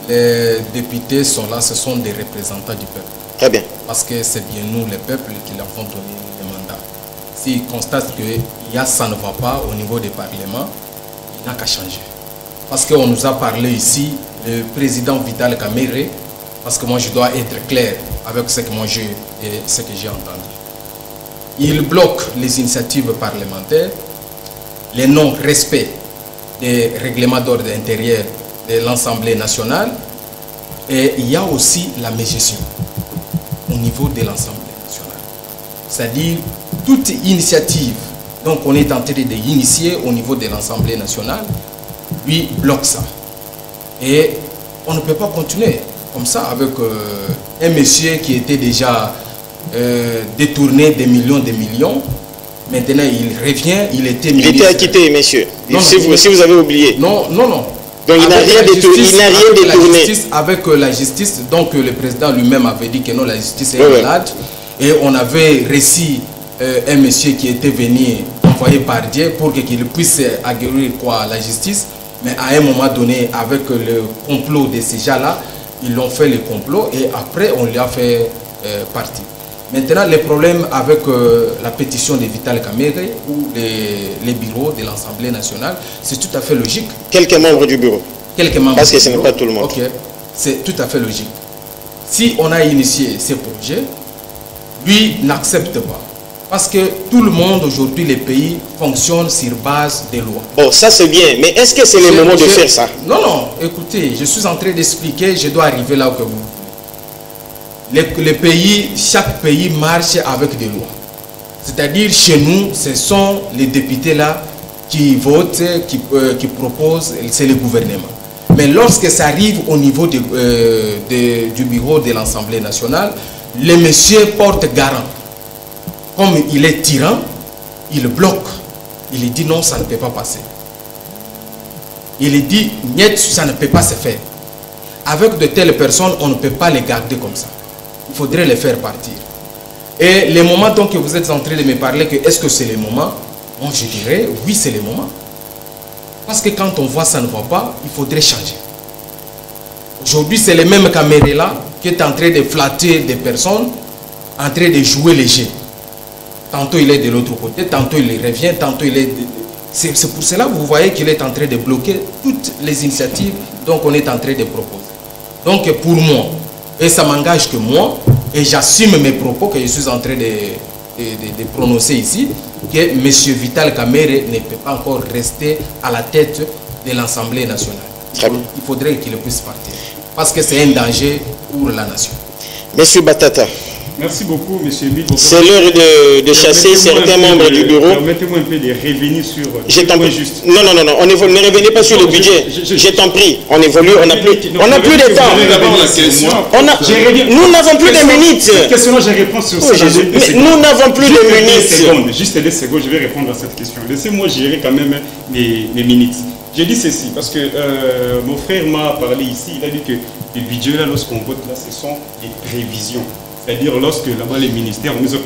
Les députés sont là, ce sont des représentants du peuple. Très bien. Parce que c'est bien nous, les peuples, qui leur avons donné le mandat. S'ils constatent que ça ne va pas au niveau du Parlement, il n'a qu'à changer. parce qu'on nous a parlé ici, le président Vital Kamerhe, parce que moi je dois être clair avec ce que moi j'ai entendu. Il bloque les initiatives parlementaires, les non-respects des règlements d'ordre intérieur de l'Assemblée nationale, et il y a aussi la mégestion au niveau de l'Assemblée nationale. C'est-à-dire toute initiative, donc on est en train d'initier au niveau de l'Assemblée nationale, lui bloque ça. Et on ne peut pas continuer comme ça avec un monsieur qui était déjà détourné des millions. Maintenant il revient, il était ministre. Il était acquitté, monsieur. Non, si vous avez oublié. Non. Donc il n'a rien détourné. Avec la justice, donc le président lui-même avait dit que non, la justice est malade. Et on avait reçu un monsieur qui était venu envoyé par Dieu pour qu'il puisse aguerrir la justice. Mais à un moment donné, avec le complot de ces gens-là, ils l'ont fait le complot et après on lui a fait partir. Maintenant, les problèmes avec la pétition de Vital Kamerhe ou les bureaux de l'Assemblée nationale, c'est tout à fait logique. Quelques membres du bureau. Parce que ce n'est pas tout le monde. Ok, c'est tout à fait logique. Si on a initié ces projets, lui n'accepte pas. Parce que tout le monde aujourd'hui, les pays fonctionnent sur base des lois. Bon, ça c'est bien, mais est-ce que c'est le moment de faire ça? Non, écoutez, je suis en train d'expliquer, je dois arriver là où que vous. Les pays, chaque pays marche avec des lois. C'est-à-dire chez nous, ce sont les députés là qui votent, qui proposent, c'est le gouvernement. Mais lorsque ça arrive au niveau du bureau de l'Assemblée nationale, le monsieur porte garant. Comme il est tyran, il bloque. Il dit non, ça ne peut pas passer. Il dit niet, ça ne peut pas se faire. Avec de telles personnes, on ne peut pas les garder comme ça. Il faudrait les faire partir. Et le moment donc que vous êtes en train de me parler, que est-ce que c'est le moment? Moi je dirais oui, c'est le moment. Parce que quand on voit ça ne va pas, il faudrait changer. Aujourd'hui, c'est le même Kamerhe là qui est en train de flatter des personnes, en train de jouer les jeux. Tantôt il est de l'autre côté, tantôt il revient, tantôt il est... C'est pour cela que vous voyez qu'il est en train de bloquer toutes les initiatives donc on est en train de proposer. Donc pour moi, et ça m'engage que moi, et j'assume mes propos que je suis en train de prononcer ici, que M. Vital Kamerhe ne peut pas encore rester à la tête de l'Assemblée nationale. Il faudrait qu'il puisse partir. Parce que c'est un danger pour la nation. Monsieur Batata. Merci beaucoup, M. Emile. C'est l'heure de chasser certains membres du bureau. Permettez-moi un peu de revenir sur... juste. Non, on évolue. Ne revenez pas sur le budget. Je t'en prie. On évolue, on n'a plus de temps. Nous n'avons plus de minutes. Cette question-là, je réponds sur ça. Nous n'avons plus de minutes. Juste 2 secondes, je vais répondre à cette question. Laissez-moi gérer quand même mes minutes. J'ai dit ceci parce que mon frère m'a parlé ici. Il a dit que les budgets, là, lorsqu'on vote, là, ce sont des prévisions. C'est-à-dire lorsque là-bas les ministères nous ont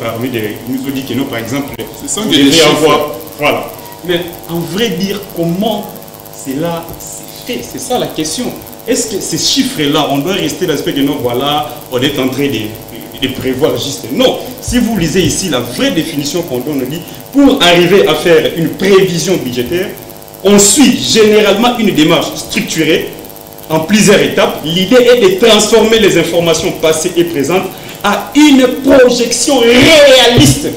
dit que nous, par exemple, vous devez avoir... Voilà. Mais en vrai dire, comment cela s'est fait? C'est ça la question. Est-ce que ces chiffres-là, on doit rester dans l'aspect que nous, voilà, on est en train de prévoir juste? Non. Si vous lisez ici la vraie définition qu'on donne, on dit, pour arriver à faire une prévision budgétaire, on suit généralement une démarche structurée en plusieurs étapes. L'idée est de transformer les informations passées et présentes à une projection réaliste.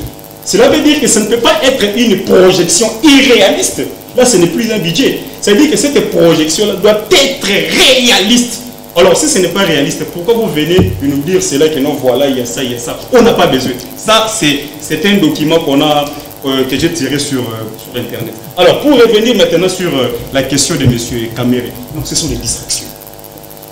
Cela veut dire que ça ne peut pas être une projection irréaliste. Là, ce n'est plus un budget. Ça veut dire que cette projection-là doit être réaliste. Alors, si ce n'est pas réaliste, pourquoi vous venez nous dire cela que non, voilà, il y a ça, il y a ça? On n'a pas besoin. Ça, c'est un document que j'ai tiré sur Internet. Alors, pour revenir maintenant sur la question de M. Kamerhe, donc ce sont des distractions.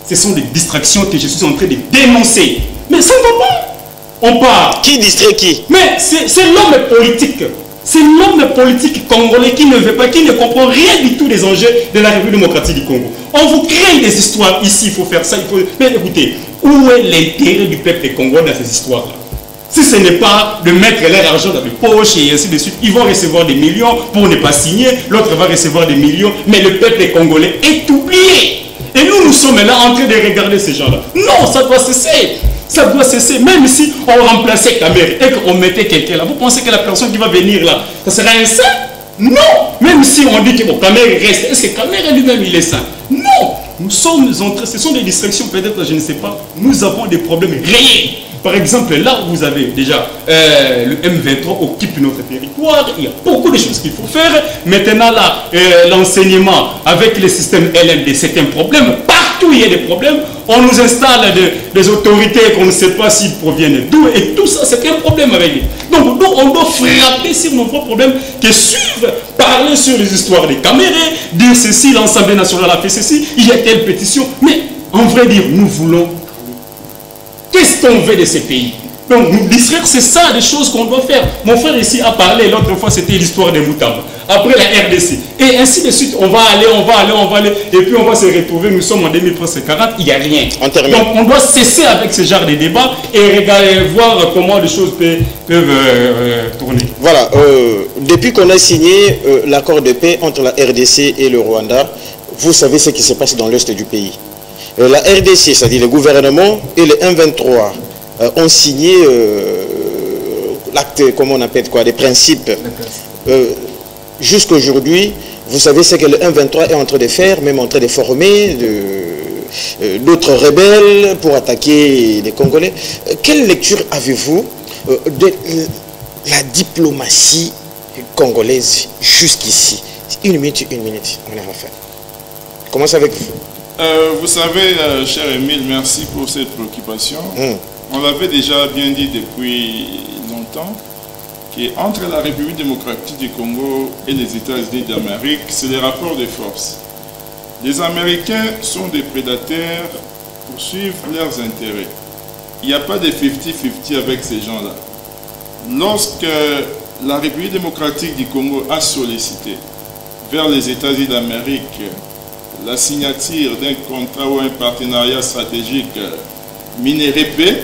Ce sont des distractions que je suis en train de dénoncer. Mais ça ne va pas. On part. Qui distrait qui? Mais c'est l'homme politique. C'est l'homme politique congolais qui ne veut pas, qui ne comprend rien du tout des enjeux de la République démocratique du Congo. On vous crée des histoires ici, il faut faire ça, il faut... Mais écoutez, où est l'intérêt du peuple congolais dans ces histoires-là? Si ce n'est pas de mettre leur argent dans les poches et ainsi de suite, ils vont recevoir des millions pour ne pas signer, l'autre va recevoir des millions, mais le peuple congolais est oublié. Et nous sommes là en train de regarder ces gens-là. Non, ça doit cesser. Ça doit cesser. Même si on remplaçait Kamerhe et qu'on mettait quelqu'un là, vous pensez que la personne qui va venir là, ça sera un saint? Non. Même si on dit que bon, Kamere reste, est-ce que Kamere lui-même il est sain? Non. Nous sommes entrés, ce sont des distractions peut-être, je ne sais pas. Nous avons des problèmes réels. Par exemple, là où vous avez déjà le M23 occupe notre territoire, il y a beaucoup de choses qu'il faut faire. Maintenant, là, l'enseignement avec le système LMD, c'est un problème. Partout, il y a des problèmes. On nous installe des autorités qu'on ne sait pas s'ils proviennent d'où. Et tout ça, c'est un problème avec lui. Donc, on doit frapper sur nos propres problèmes que suivent, parler sur les histoires des Kamere, dire ceci, l'Assemblée nationale a fait ceci, il y a telle pétition. Mais, en vrai dire, nous voulons... Qu'est-ce qu'on veut de ces pays? Donc, nous distraire, c'est ça des choses qu'on doit faire. Mon frère ici a parlé, l'autre fois, c'était l'histoire des Moutamba. Après la RDC. Et ainsi de suite, on va aller. Et puis, on va se retrouver, nous sommes en 2040, il n'y a rien. Donc, on doit cesser avec ce genre de débats et regarder, voir comment les choses peuvent tourner. Voilà. Depuis qu'on a signé l'accord de paix entre la RDC et le Rwanda, vous savez ce qui se passe dans l'est du pays. La RDC, c'est-à-dire le gouvernement, et le M23 ont signé l'acte, comment on appelle quoi, des principes. Jusqu'aujourd'hui, vous savez ce que le M23 est en train de faire, même en train de former d'autres rebelles pour attaquer les Congolais. Quelle lecture avez-vous de la diplomatie congolaise jusqu'ici? Une minute, on est à la fin. Commence avec vous. Vous savez, cher Émile, merci pour cette préoccupation. On l'avait déjà bien dit depuis longtemps qu'entre la République démocratique du Congo et les États-Unis d'Amérique, c'est les rapports de force. Les Américains sont des prédateurs pour suivre leurs intérêts. Il n'y a pas de 50-50 avec ces gens-là. Lorsque la République démocratique du Congo a sollicité vers les États-Unis d'Amérique la signature d'un contrat ou un partenariat stratégique minéré paix,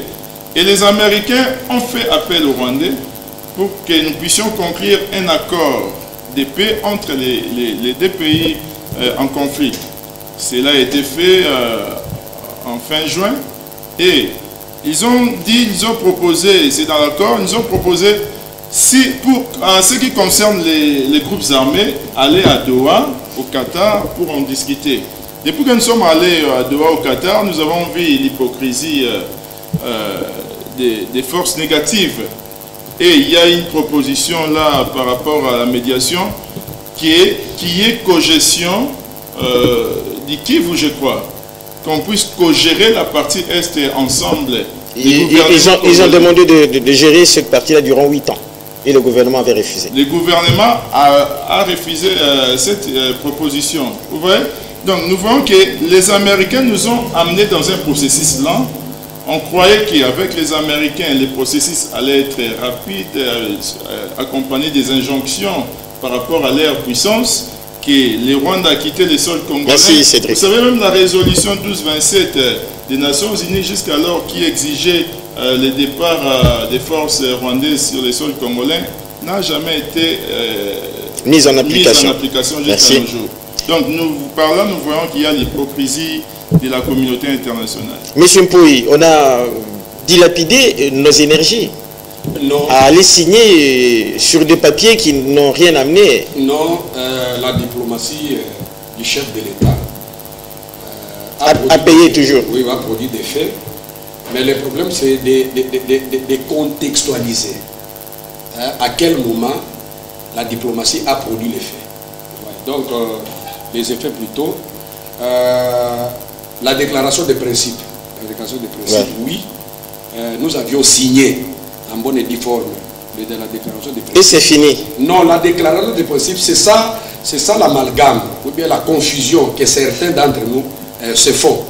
et les Américains ont fait appel aux Rwandais pour que nous puissions conclure un accord de paix entre les deux pays en conflit. Cela a été fait en fin juin, et ils ont proposé, c'est dans l'accord, ils ont proposé, en ce qui concerne les groupes armés, aller à Doha, au Qatar, pour en discuter. Depuis que nous sommes allés à Doha, au Qatar, nous avons vu l'hypocrisie des forces négatives. Et il y a une proposition là par rapport à la médiation qui est cogestion du Kivu, je crois, qu'on puisse co-gérer la partie Est ensemble. Ils ont demandé de gérer cette partie-là durant 8 ans. Et le gouvernement avait refusé. Le gouvernement a refusé cette proposition. Vous voyez? Donc nous voyons que les Américains nous ont amenés dans un processus lent. On croyait qu'avec les Américains, le processus allait être rapide, accompagné des injonctions par rapport à leur puissance, que les Rwandais a quitté le sol congolais. Merci, Cédric. Vous savez, même la résolution 1227 des Nations Unies jusqu'alors qui exigeait le départ des forces rwandaises sur le sol congolais n'a jamais été mise en application jusqu'à nos jours. Donc nous voyons qu'il y a l'hypocrisie de la communauté internationale. Monsieur Mpouy, on a dilapidé nos énergies à aller signer sur des papiers qui n'ont rien amené. Non, la diplomatie du chef de l'État a payé toujours. Oui, va produire des faits. Mais le problème, c'est de contextualiser à quel moment la diplomatie a produit les faits. Ouais. Donc, les effets plutôt. La déclaration de principe. La déclaration de principe, oui. Nous avions signé en bonne et due forme de la déclaration de principe. Et c'est fini? Non, la déclaration de principe, c'est ça l'amalgame, ou bien la confusion que certains d'entre nous se font.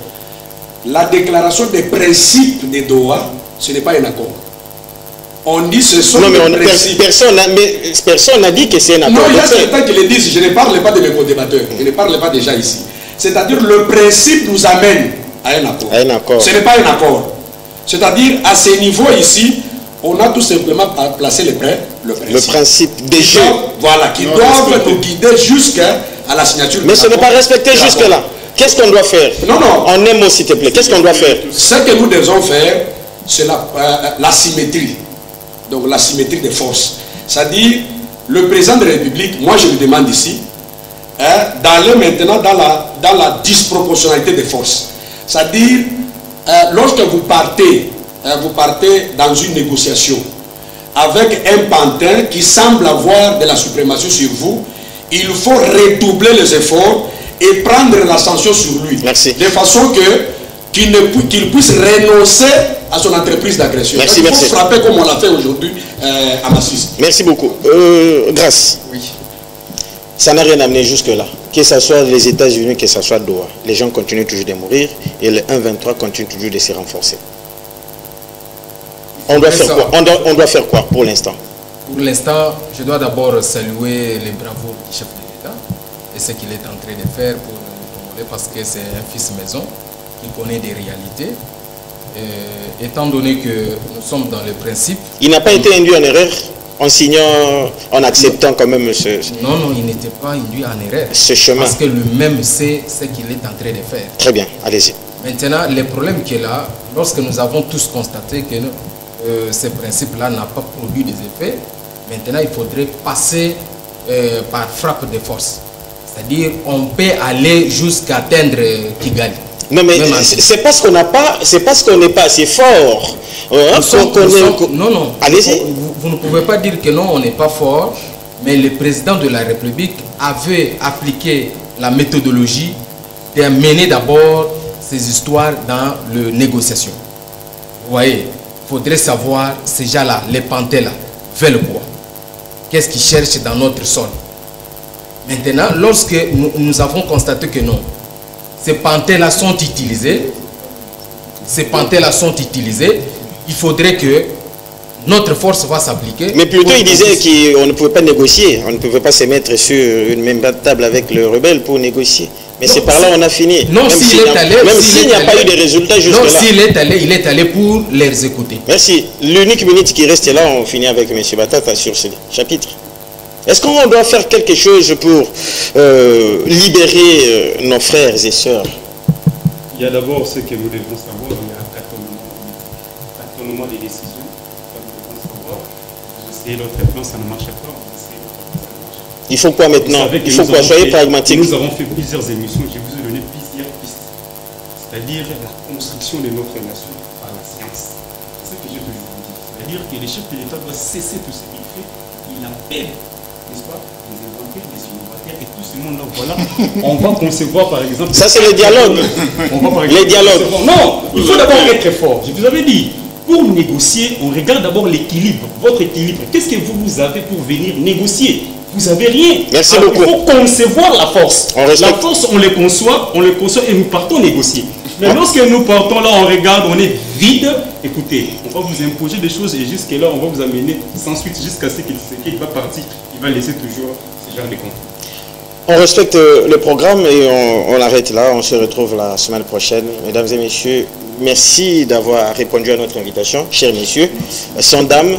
La déclaration des principes de Doha, ce n'est pas un accord. On dit ce sont des principes. Personne n'a dit que c'est un accord. Non, il y a certains qui le disent. Je ne parle pas de mes co-débatteurs. Je ne parle pas déjà ici. C'est-à-dire le principe nous amène à un accord. Un accord. Ce n'est pas un accord. C'est-à-dire à ce niveau ici, on a tout simplement placé le principe des jeux. Voilà, qui doivent nous guider jusqu'à la signature. Mais ce n'est pas respecté jusque-là. Qu'est-ce qu'on doit faire? Non. En un mot, s'il te plaît. Qu'est-ce qu'on doit faire? Ce que nous devons faire, c'est la symétrie. Donc la symétrie des forces. C'est-à-dire le président de la République, moi je lui demande ici, d'aller maintenant dans la disproportionnalité des forces. C'est-à-dire, lorsque vous partez dans une négociation avec un pantin qui semble avoir de la suprématie sur vous, il faut redoubler les efforts et prendre la sanction sur lui. Merci. De façon qu'il puisse renoncer à son entreprise d'agression. Il faut frapper comme on l'a fait aujourd'hui à Massis. Merci beaucoup. Grâce. Oui. Ça n'a rien amené jusque-là. Que ce soit les États-Unis, que ce soit Doha. Les gens continuent toujours de mourir et le 1-23 continue toujours de se renforcer. On doit faire quoi? On doit faire quoi pour l'instant? Pour l'instant, je dois d'abord saluer les bravoures du chef de l'État et ce qu'il est en train de faire pour nous, parce que c'est un fils maison qui connaît des réalités. Étant donné que nous sommes dans le principe... Il n'a pas été induit en erreur en signant, en acceptant quand même ce... Non, non, il n'était pas induit en erreur. Ce chemin. Parce que lui-même sait ce qu'il est en train de faire. Très bien, allez-y. Maintenant, le problème qui est là, lorsque nous avons tous constaté que ce principe-là n'a pas produit des effets, maintenant il faudrait passer par frappe de force. C'est-à-dire, on peut aller jusqu'à atteindre Kigali. Non, mais c'est parce qu'on n'a pas, c'est parce qu'on n'est pas assez fort. Non, non. Allez-y. Vous ne pouvez pas dire que non, on n'est pas fort, mais le président de la République avait appliqué la méthodologie de mener d'abord ces histoires dans les négociations. Vous voyez, il faudrait savoir, ces gens-là, les panthères-là, veulent quoi? Qu'est-ce qu'ils cherchent dans notre sol? Maintenant, lorsque nous avons constaté que non, ces panthères-là sont utilisés, il faudrait que notre force va s'appliquer. Mais plutôt, il disait qu'on ne pouvait pas négocier, on ne pouvait pas se mettre sur une même table avec le rebelle pour négocier. Mais c'est par là qu'on a fini. Non, s'il est allé, même s'il n'y a pas eu de résultats jusque-là. Non, s'il est allé, il est allé pour les écouter. Merci. L'unique minute qui reste là, on finit avec M. Batata sur ce chapitre. Est-ce qu'on doit faire quelque chose pour libérer nos frères et sœurs? Il y a d'abord ce que nous devons savoir, il y a tâtonnement des décisions. Nous devons savoir, vous essayez l'autre plan, ça ne marche pas. Il faut quoi maintenant? Il faut quoi? Soyez pragmatique. Nous avons fait plusieurs émissions, je vous ai donné plusieurs pistes. C'est-à-dire la construction de notre nation par la science. C'est ce que je veux vous dire. C'est-à-dire que le chef de l'État doit cesser tout ce qu'il fait. Il appelle, n'est-ce pas, les inventeurs, les innovateurs et tout ce monde-là. Voilà, on va concevoir par exemple... Ça c'est le dialogue. Les dialogues. Non, il faut d'abord être fort. Je vous avais dit, pour négocier, on regarde d'abord l'équilibre, votre équilibre. Qu'est-ce que vous avez pour venir négocier? Vous n'avez rien. Merci beaucoup. Il faut concevoir la force. La force, on le conçoit et nous partons négocier. Mais lorsque nous partons là, on regarde, on est vide. Écoutez, on va vous imposer des choses et jusque-là, on va vous amener sans suite jusqu'à ce qu'il va partir. Il va laisser toujours ce genre de conflit. On respecte le programme et on arrête là. On se retrouve la semaine prochaine. Mesdames et messieurs, merci d'avoir répondu à notre invitation. Chers messieurs, sans dames,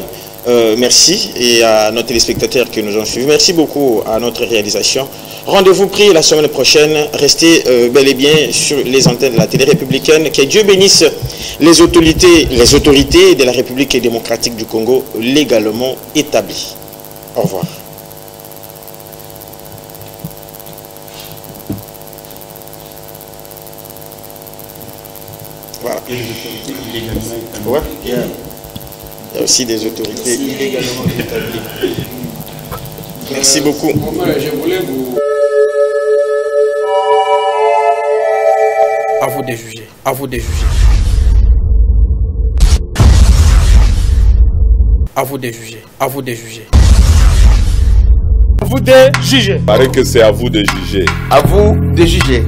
merci et à nos téléspectateurs qui nous ont suivis. Merci beaucoup à notre réalisation. Rendez-vous pris la semaine prochaine. Restez bel et bien sur les antennes de la télé républicaine. Que Dieu bénisse les autorités de la République démocratique du Congo légalement établies. Au revoir. Voilà. Et les autorités illégalement établies. Ouais. Il y a aussi des autorités illégalement établies. Merci beaucoup. Enfin, je voulais vous... À vous de juger. À vous de juger. À vous de juger. À vous de juger. À vous de juger. Paraît que c'est à vous de juger. À vous de juger.